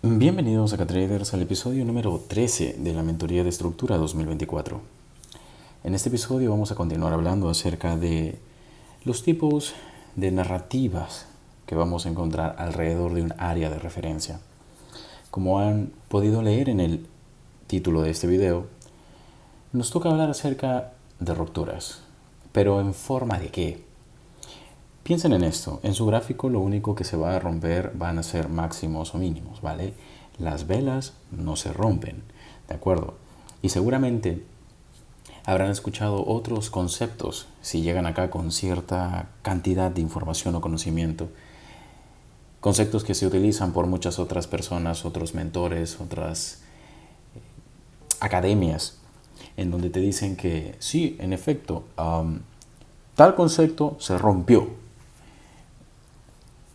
Bienvenidos a CATRADERS al episodio número 13 de la Mentoría de Estructura 2024. En este episodio vamos a continuar hablando acerca de los tipos de narrativas que vamos a encontrar alrededor de un área de referencia. Como han podido leer en el título de este video, nos toca hablar acerca de rupturas. ¿Pero en forma de qué? Piensen en esto, en su gráfico lo único que se va a romper van a ser máximos o mínimos, ¿vale? Las velas no se rompen, ¿de acuerdo? Y seguramente habrán escuchado otros conceptos si llegan acá con cierta cantidad de información o conocimiento. Conceptos que se utilizan por muchas otras personas, otros mentores, otras academias, en donde te dicen que sí, en efecto, tal concepto se rompió.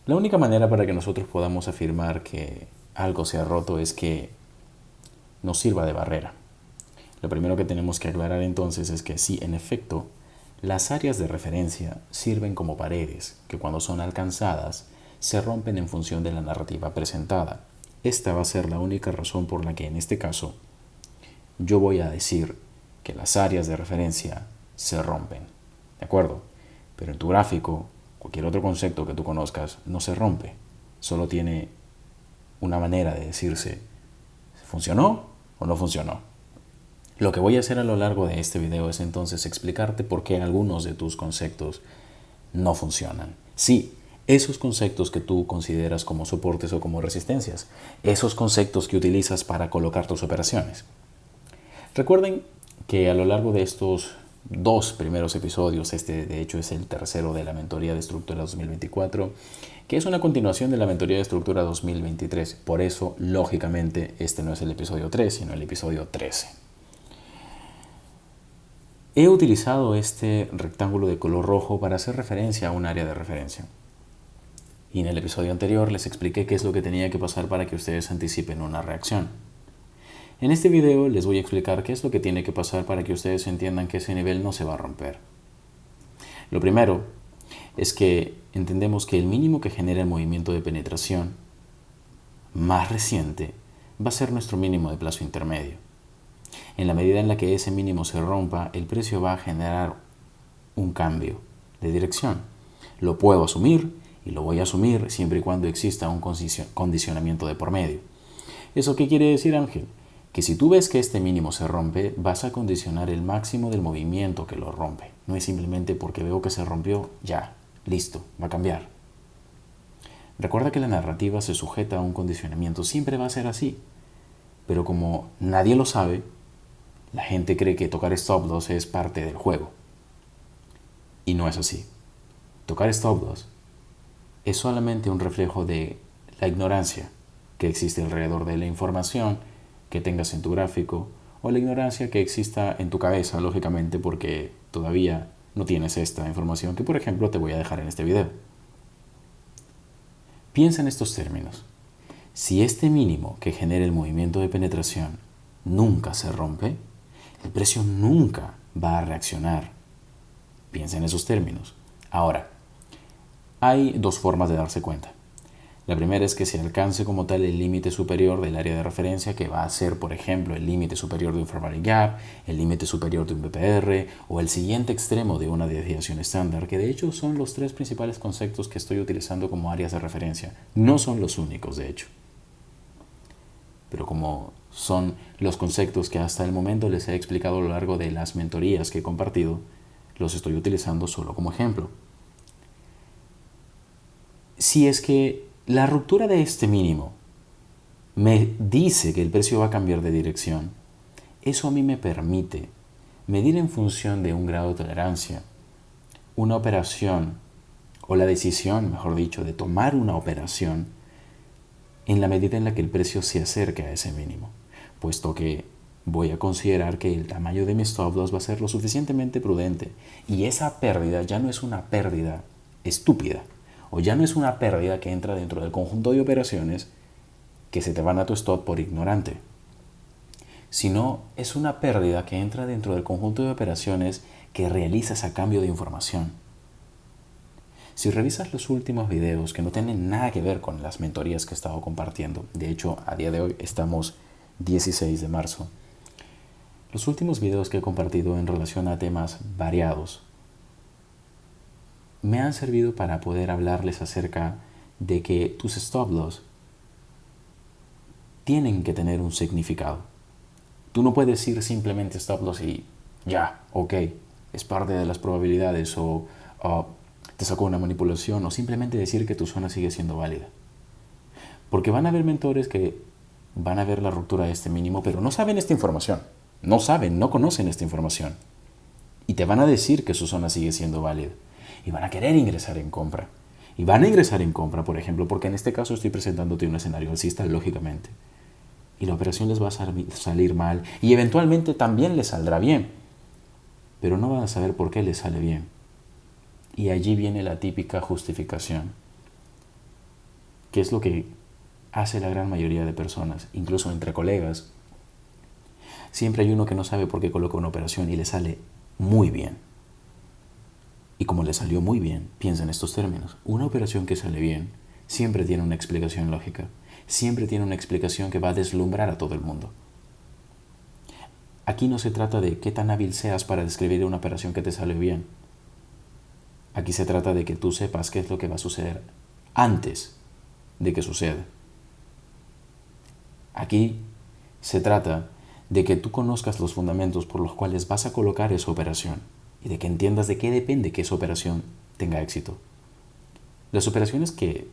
La única manera para que nosotros podamos afirmar que algo se ha roto es que nos sirva de barrera. Lo primero que tenemos que aclarar entonces es que sí, en efecto, las áreas de referencia sirven como paredes que cuando son alcanzadas se rompen en función de la narrativa presentada. Esta va a ser la única razón por la que en este caso yo voy a decir que las áreas de referencia se rompen. ¿De acuerdo? Pero en tu gráfico, cualquier otro concepto que tú conozcas no se rompe. Solo tiene una manera de decirse, ¿funcionó o no funcionó? Lo que voy a hacer a lo largo de este video es entonces explicarte por qué algunos de tus conceptos no funcionan. Sí, esos conceptos que tú consideras como soportes o como resistencias, esos conceptos que utilizas para colocar tus operaciones. Recuerden que a lo largo de estos dos primeros episodios, este de hecho es el tercero de la Mentoría de Estructura 2024, que es una continuación de la Mentoría de Estructura 2023. Por eso, lógicamente, este no es el episodio 3, sino el episodio 13. He utilizado este rectángulo de color rojo para hacer referencia a un área de referencia. Y en el episodio anterior les expliqué qué es lo que tenía que pasar para que ustedes anticipen una reacción. En este video les voy a explicar qué es lo que tiene que pasar para que ustedes entiendan que ese nivel no se va a romper. Lo primero es que entendemos que el mínimo que genera el movimiento de penetración más reciente va a ser nuestro mínimo de plazo intermedio. En la medida en la que ese mínimo se rompa, el precio va a generar un cambio de dirección. Lo puedo asumir y lo voy a asumir siempre y cuando exista un condicionamiento de por medio. ¿Eso qué quiere decir, Ángel? Que si tú ves que este mínimo se rompe, vas a condicionar el máximo del movimiento que lo rompe. No es simplemente porque veo que se rompió, ya, listo, va a cambiar. Recuerda que la narrativa se sujeta a un condicionamiento, siempre va a ser así. Pero como nadie lo sabe, la gente cree que tocar stop loss es parte del juego. Y no es así. Tocar stop loss es solamente un reflejo de la ignorancia que existe alrededor de la información que tengas en tu gráfico o la ignorancia que exista en tu cabeza, lógicamente, porque todavía no tienes esta información que, por ejemplo, te voy a dejar en este video. Piensa en estos términos. Si este mínimo que genera el movimiento de penetración nunca se rompe, el precio nunca va a reaccionar. Piensa en esos términos. Ahora, hay dos formas de darse cuenta. La primera es que se alcance como tal el límite superior del área de referencia, que va a ser, por ejemplo, el límite superior de un fair value gap, el límite superior de un BPR o el siguiente extremo de una desviación estándar, que de hecho son los tres principales conceptos que estoy utilizando como áreas de referencia. No son los únicos, de hecho. Pero como son los conceptos que hasta el momento les he explicado a lo largo de las mentorías que he compartido, los estoy utilizando solo como ejemplo. Si es que la ruptura de este mínimo me dice que el precio va a cambiar de dirección, eso a mí me permite medir en función de un grado de tolerancia una operación, o la decisión, mejor dicho, de tomar una operación en la medida en la que el precio se acerque a ese mínimo, puesto que voy a considerar que el tamaño de mi stop loss va a ser lo suficientemente prudente y esa pérdida ya no es una pérdida estúpida, o ya no es una pérdida que entra dentro del conjunto de operaciones que se te van a tu stop por ignorante, sino es una pérdida que entra dentro del conjunto de operaciones que realizas a cambio de información. Si revisas los últimos videos que no tienen nada que ver con las mentorías que he estado compartiendo, de hecho, a día de hoy estamos 16 de marzo, los últimos videos que he compartido en relación a temas variados me han servido para poder hablarles acerca de que tus stop loss tienen que tener un significado. Tú no puedes ir simplemente stop loss y ya, ok, es parte de las probabilidades o te sacó una manipulación o simplemente decir que tu zona sigue siendo válida. Porque van a haber mentores que van a ver la ruptura de este mínimo, pero no saben esta información. No saben, no conocen esta información. Y te van a decir que su zona sigue siendo válida. Y van a querer ingresar en compra. Y van a ingresar en compra, por ejemplo, porque en este caso estoy presentándote un escenario alcista, lógicamente. Y la operación les va a salir mal. Y eventualmente también les saldrá bien. Pero no van a saber por qué les sale bien. Y allí viene la típica justificación. Que es lo que hace la gran mayoría de personas, incluso entre colegas. Siempre hay uno que no sabe por qué coloca una operación y le sale muy bien. Y como le salió muy bien, piensa en estos términos. Una operación que sale bien siempre tiene una explicación lógica. Siempre tiene una explicación que va a deslumbrar a todo el mundo. Aquí no se trata de qué tan hábil seas para describir una operación que te sale bien. Aquí se trata de que tú sepas qué es lo que va a suceder antes de que suceda. Aquí se trata de que tú conozcas los fundamentos por los cuales vas a colocar esa operación y de que entiendas de qué depende que esa operación tenga éxito. Las operaciones que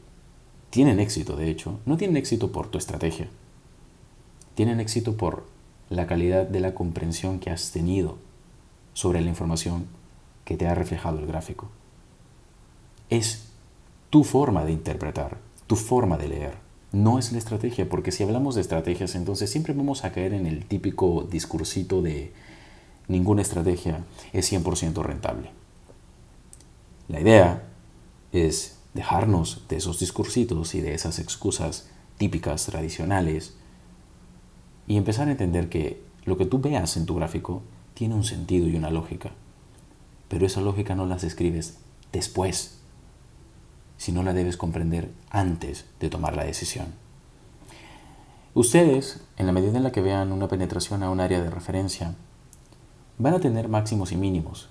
tienen éxito, de hecho, no tienen éxito por tu estrategia. Tienen éxito por la calidad de la comprensión que has tenido sobre la información que te ha reflejado el gráfico. Es tu forma de interpretar, tu forma de leer. No es la estrategia, porque si hablamos de estrategias, entonces siempre vamos a caer en el típico discursito de ninguna estrategia es 100% rentable. La idea es dejarnos de esos discursitos y de esas excusas típicas, tradicionales, y empezar a entender que lo que tú veas en tu gráfico tiene un sentido y una lógica, pero esa lógica no las escribes después, sino la debes comprender antes de tomar la decisión. Ustedes, en la medida en la que vean una penetración a un área de referencia, van a tener máximos y mínimos.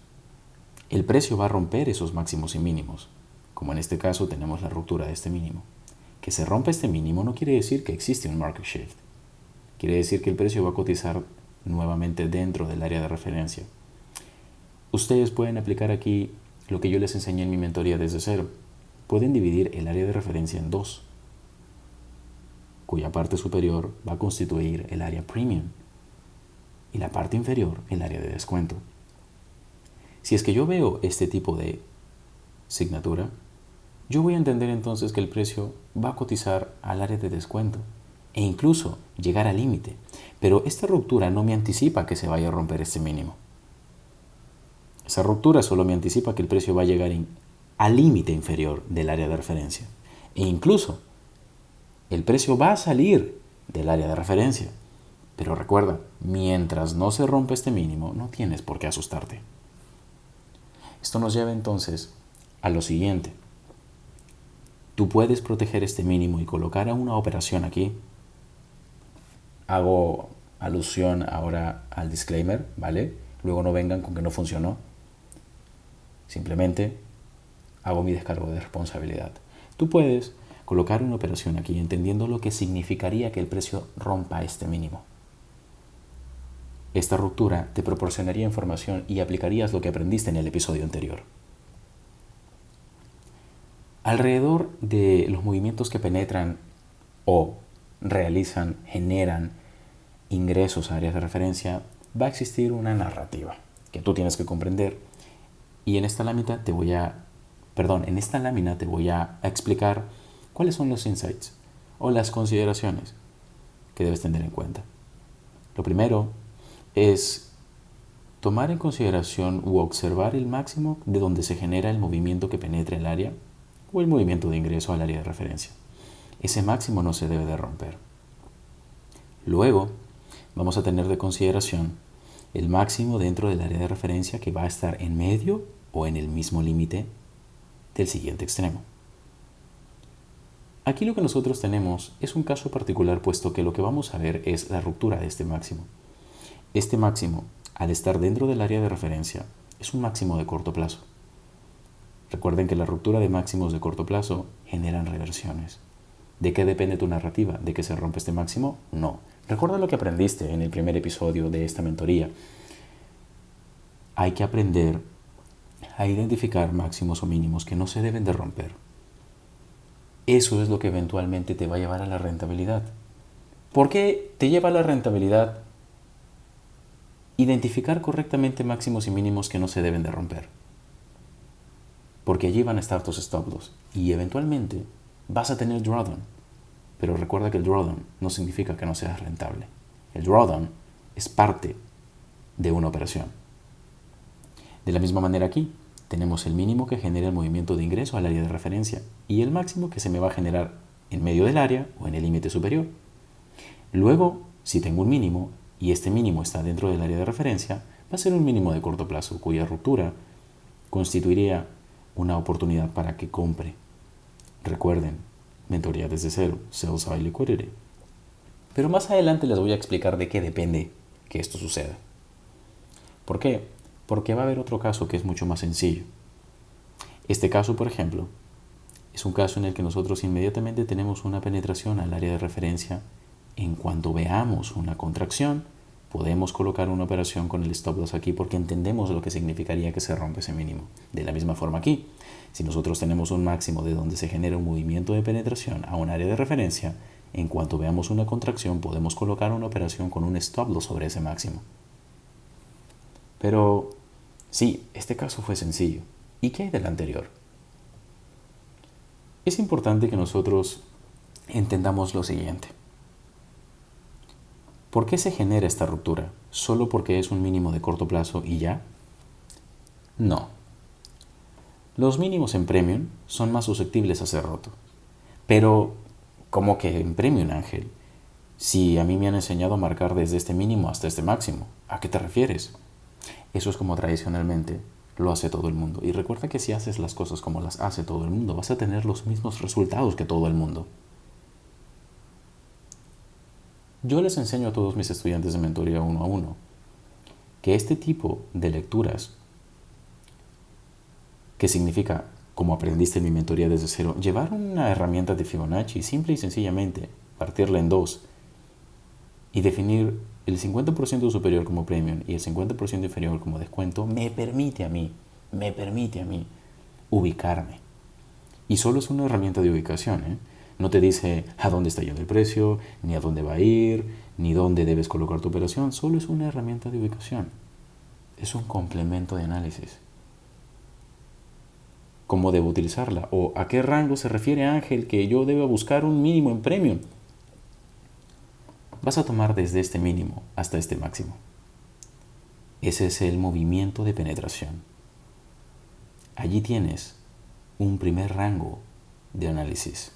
El precio va a romper esos máximos y mínimos, como en este caso tenemos la ruptura de este mínimo. Que se rompa este mínimo no quiere decir que existe un market shift. Quiere decir que el precio va a cotizar nuevamente dentro del área de referencia. Ustedes pueden aplicar aquí lo que yo les enseñé en mi mentoría desde cero. Pueden dividir el área de referencia en dos, cuya parte superior va a constituir el área premium y la parte inferior el área de descuento. Si es que yo veo este tipo de signatura, yo voy a entender entonces que el precio va a cotizar al área de descuento e incluso llegar al límite. Pero esta ruptura no me anticipa que se vaya a romper este mínimo. Esa ruptura solo me anticipa que el precio va a llegar al límite inferior del área de referencia. E incluso el precio va a salir del área de referencia. Pero recuerda, mientras no se rompa este mínimo, no tienes por qué asustarte. Esto nos lleva entonces a lo siguiente. Tú puedes proteger este mínimo y colocar a una operación aquí. Hago alusión ahora al disclaimer, ¿vale? Luego no vengan con que no funcionó. Simplemente hago mi descargo de responsabilidad. Tú puedes colocar una operación aquí entendiendo lo que significaría que el precio rompa este mínimo. Esta ruptura te proporcionaría información y aplicarías lo que aprendiste en el episodio anterior. Alrededor de los movimientos que penetran o realizan, generan ingresos a áreas de referencia, va a existir una narrativa que tú tienes que comprender. Y en esta lámina te voy a explicar cuáles son los insights o las consideraciones que debes tener en cuenta. Lo primero es tomar en consideración u observar el máximo de donde se genera el movimiento que penetra el área o el movimiento de ingreso al área de referencia. Ese máximo no se debe de romper. Luego, vamos a tener de consideración el máximo dentro del área de referencia que va a estar en medio o en el mismo límite del siguiente extremo. Aquí lo que nosotros tenemos es un caso particular, puesto que lo que vamos a ver es la ruptura de este máximo. Este máximo, al estar dentro del área de referencia, es un máximo de corto plazo. Recuerden que la ruptura de máximos de corto plazo generan reversiones. ¿De qué depende tu narrativa? ¿De que se rompe este máximo? No. Recuerda lo que aprendiste en el primer episodio de esta mentoría. Hay que aprender a identificar máximos o mínimos que no se deben de romper. Eso es lo que eventualmente te va a llevar a la rentabilidad. ¿Por qué te lleva a la rentabilidad identificar correctamente máximos y mínimos que no se deben de romper? Porque allí van a estar tus stop loss y eventualmente vas a tener drawdown. Pero recuerda que el drawdown no significa que no seas rentable. El drawdown es parte de una operación. De la misma manera aquí, tenemos el mínimo que genera el movimiento de ingreso al área de referencia y el máximo que se me va a generar en medio del área o en el límite superior. Luego, si tengo un mínimo y este mínimo está dentro del área de referencia, va a ser un mínimo de corto plazo cuya ruptura constituiría una oportunidad para que compre. Recuerden, mentoría desde cero, Sell Side Liquidity. Pero más adelante les voy a explicar de qué depende que esto suceda. ¿Por qué? Porque va a haber otro caso que es mucho más sencillo. Este caso, por ejemplo, es un caso en el que nosotros inmediatamente tenemos una penetración al área de referencia. En cuanto veamos una contracción, podemos colocar una operación con el stop loss aquí porque entendemos lo que significaría que se rompe ese mínimo. De la misma forma aquí, si nosotros tenemos un máximo de donde se genera un movimiento de penetración a un área de referencia, en cuanto veamos una contracción podemos colocar una operación con un stop loss sobre ese máximo. Pero sí, este caso fue sencillo. ¿Y qué hay del anterior? Es importante que nosotros entendamos lo siguiente. ¿Por qué se genera esta ruptura? ¿Solo porque es un mínimo de corto plazo y ya? No. Los mínimos en Premium son más susceptibles a ser rotos. Pero, ¿cómo que en Premium, Ángel? Si a mí me han enseñado a marcar desde este mínimo hasta este máximo, ¿a qué te refieres? Eso es como tradicionalmente lo hace todo el mundo. Y recuerda que si haces las cosas como las hace todo el mundo, vas a tener los mismos resultados que todo el mundo. Yo les enseño a todos mis estudiantes de mentoría 1-a-1 que este tipo de lecturas, que significa, como aprendiste en mi mentoría desde cero, llevar una herramienta de Fibonacci, simple y sencillamente, partirla en dos y definir el 50% superior como premium y el 50% inferior como descuento, me permite a mí ubicarme. Y solo es una herramienta de ubicación, ¿eh? No te dice a dónde está yendo el precio, ni a dónde va a ir, ni dónde debes colocar tu operación. Solo es una herramienta de ubicación. Es un complemento de análisis. ¿Cómo debo utilizarla? ¿O a qué rango se refiere Ángel que yo debo buscar un mínimo en premium? Vas a tomar desde este mínimo hasta este máximo. Ese es el movimiento de penetración. Allí tienes un primer rango de análisis.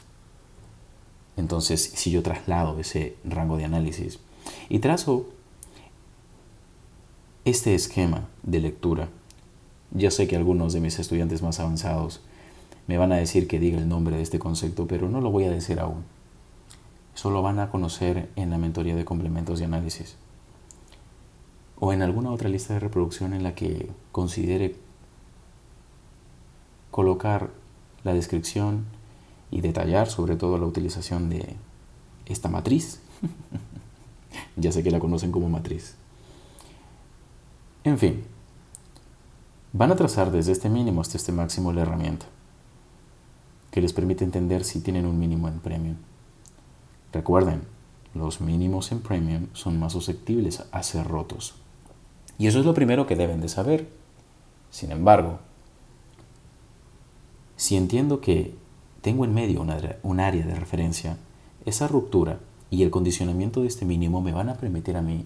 Entonces, si yo traslado ese rango de análisis y trazo este esquema de lectura, ya sé que algunos de mis estudiantes más avanzados me van a decir que diga el nombre de este concepto, pero no lo voy a decir aún. Eso lo van a conocer en la mentoría de complementos de análisis o en alguna otra lista de reproducción en la que considere colocar la descripción y detallar sobre todo la utilización de esta matriz. Ya sé que la conocen como matriz. En fin, van a trazar desde este mínimo hasta este máximo la herramienta que les permite entender si tienen un mínimo en Premium. Recuerden, los mínimos en Premium son más susceptibles a ser rotos. Y eso es lo primero que deben de saber. Sin embargo, si entiendo que tengo en medio un área de referencia, esa ruptura y el condicionamiento de este mínimo me van a permitir a mí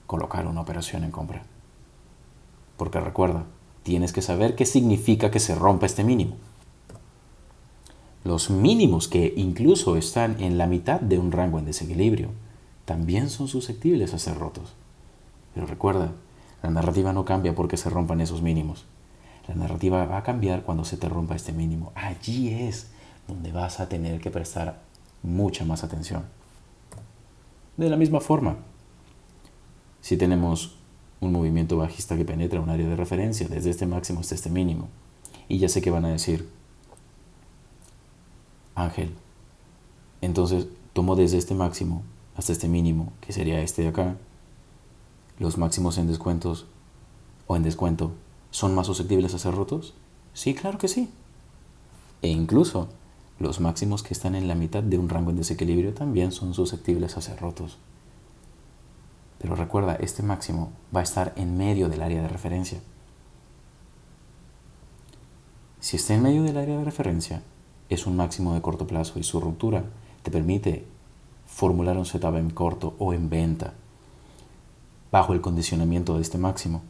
colocar una operación en compra. Porque recuerda, tienes que saber qué significa que se rompa este mínimo. Los mínimos que incluso están en la mitad de un rango en desequilibrio también son susceptibles a ser rotos. Pero recuerda, la narrativa no cambia porque se rompan esos mínimos. La narrativa va a cambiar cuando se te rompa este mínimo. Allí es donde vas a tener que prestar mucha más atención. De la misma forma, si tenemos un movimiento bajista que penetra un área de referencia desde este máximo hasta este mínimo, y ya sé que van a decir, Ángel, entonces tomo desde este máximo hasta este mínimo, que sería este de acá, los máximos en descuentos o en descuento son más susceptibles a ser rotos. Sí, claro que sí. E incluso los máximos que están en la mitad de un rango en desequilibrio también son susceptibles a ser rotos. Pero recuerda, este máximo va a estar en medio del área de referencia. Si está en medio del área de referencia, es un máximo de corto plazo y su ruptura te permite formular un setup en corto o en venta bajo el condicionamiento de este máximo,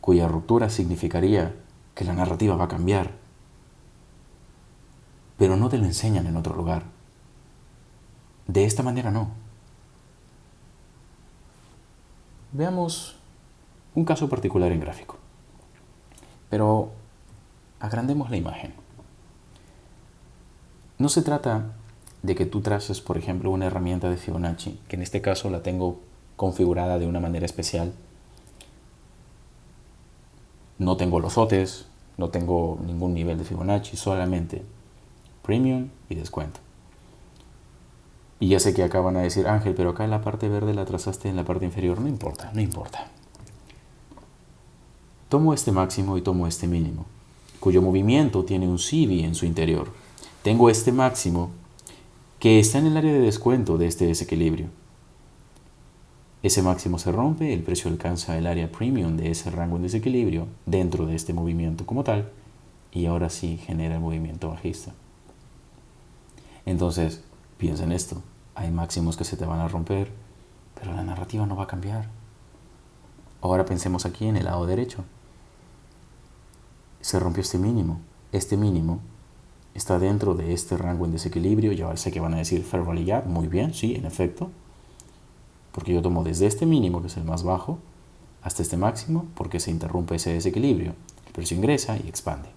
cuya ruptura significaría que la narrativa va a cambiar, pero no te lo enseñan en otro lugar. De esta manera no. Veamos un caso particular en gráfico, pero agrandemos la imagen. No se trata de que tú traces, por ejemplo, una herramienta de Fibonacci, que en este caso la tengo configurada de una manera especial. No tengo los lotes, no tengo ningún nivel de Fibonacci, solamente premium y descuento. Y ya sé que acá van a decir, Ángel, pero acá la parte verde la trazaste en la parte inferior. No importa, no importa. Tomo este máximo y tomo este mínimo, cuyo movimiento tiene un CB en su interior. Tengo este máximo que está en el área de descuento de este desequilibrio. Ese máximo se rompe, el precio alcanza el área premium de ese rango en desequilibrio dentro de este movimiento como tal, y ahora sí genera el movimiento bajista. Entonces, piensa en esto. Hay máximos que se te van a romper, pero la narrativa no va a cambiar. Ahora pensemos aquí en el lado derecho. Se rompió este mínimo. Este mínimo está dentro de este rango en desequilibrio. Ya sé que van a decir Fair Value Gap. Muy bien, sí, en efecto. Porque yo tomo desde este mínimo, que es el más bajo, hasta este máximo, porque se interrumpe ese desequilibrio. El precio ingresa y expande.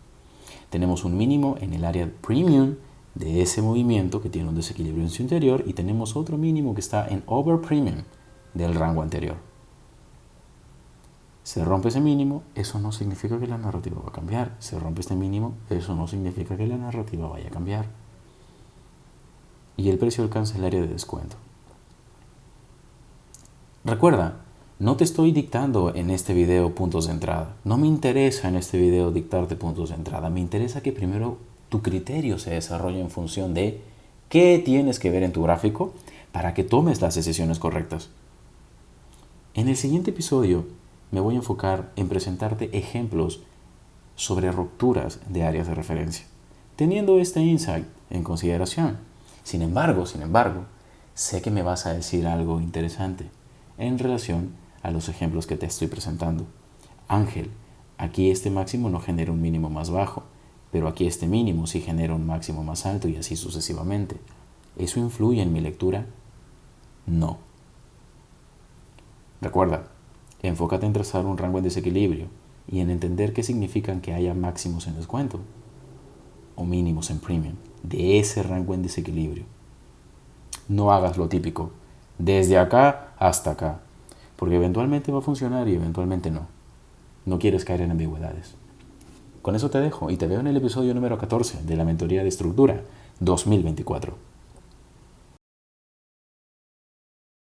Tenemos un mínimo en el área premium de ese movimiento que tiene un desequilibrio en su interior, y tenemos otro mínimo que está en over premium del rango anterior. Se rompe ese mínimo, eso no significa que la narrativa va a cambiar. Se rompe este mínimo, eso no significa que la narrativa vaya a cambiar. Y el precio alcanza el área de descuento. Recuerda, no te estoy dictando en este video puntos de entrada. No me interesa en este video dictarte puntos de entrada. Me interesa que primero tu criterio se desarrolle en función de qué tienes que ver en tu gráfico para que tomes las decisiones correctas. En el siguiente episodio me voy a enfocar en presentarte ejemplos sobre rupturas de áreas de referencia, teniendo este insight en consideración. Sin embargo, sé que me vas a decir algo interesante en relación a los ejemplos que te estoy presentando. Ángel, aquí este máximo no genera un mínimo más bajo, pero aquí este mínimo sí genera un máximo más alto, y así sucesivamente. ¿Eso influye en mi lectura? No. Recuerda, enfócate en trazar un rango en desequilibrio y en entender qué significan que haya máximos en descuento o mínimos en premium de ese rango en desequilibrio. No hagas lo típico, desde acá hasta acá, porque eventualmente va a funcionar y eventualmente no. No quieres caer en ambigüedades. Con eso te dejo y te veo en el episodio número 14 de la Mentoría de Estructura 2024.